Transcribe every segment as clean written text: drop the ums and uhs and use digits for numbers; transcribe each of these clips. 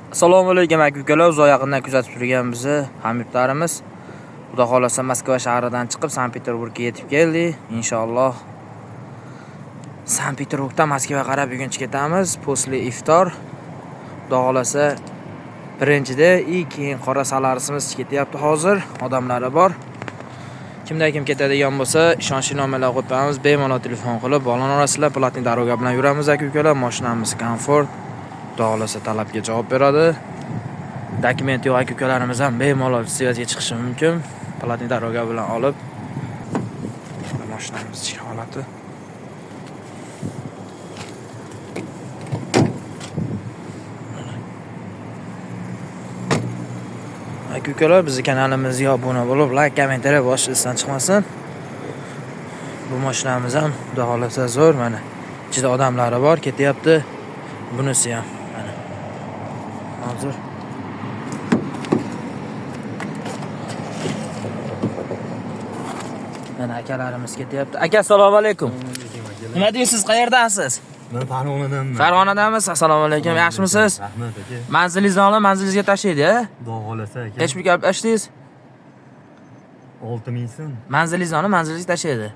Assalomu alaykum aka-ukalar, uzoq yaqindan kuzatib turgan bizni hamyurtlarimiz. Xudo xolasa Moskva shahridan chiqib Sankt-Peterburgga yetib keldik. Inshaalloh Sankt-Peterburgdan Moskvaga qarab buguncha ketamiz. Posli iftor. Xudo xolasa birinchida keyin qora salarisimiz ketyapti hozir. Odamlari bor. Kimda kim ketadigan bo'lsa, ishonchli nomerlar qo'yamiz. Bemalol telefon qilib bog'lana olasizlar. Platni daroga bilan yuramiz aka-ukalar. Mashinamiz komfort. Xudo xolasa talabga javob beradi. Dokument yo'q aka-ukalarimiz ham bemalol svязga chiqishi mumkin. Platni daroga bilan olib mashinamiz ichki holati. Aka-ukalar, bizning kanalimizga obuna bo'lib, like, kommentariya boshingizdan chiqmasin. Bu mashinamiz ham xudo xolasa zo'r, mana ichida odamlari bor, ketyapti. Bunisi ham mana hozir mana akalarimiz ketyapti. Aka, assalomu alaykum. Nima deysiz, qayerdansiz? Men Farg'onadanman. Farg'onadanmisiz? Assalomu alaykum. Yaxshimisiz? Rahmat aka. Manzilingizni olib, manzilingizga tashlaydi, a? Xudo xolasa aka. Hech bir gap eshitdingiz? 6000 so'm. Manzilingizni olib, manzilingizga tashlaydi.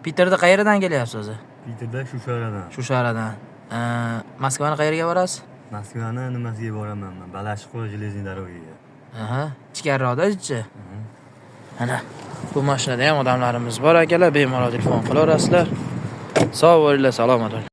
Peterda qayerdan kelyapsiz o'zi? Peterda shu shahradan. Shu shahradan. Moskvani qayerga borasiz? Moskvani nimasiga boraman men? Balashqo железный дорогаga. Aha, ichkariroqda ichi. Ana, bu mashinada ham odamlarimiz bor akalar, bemalol telefon qilaverasizlar. Sog' bo'linglar, salomat bo'ling.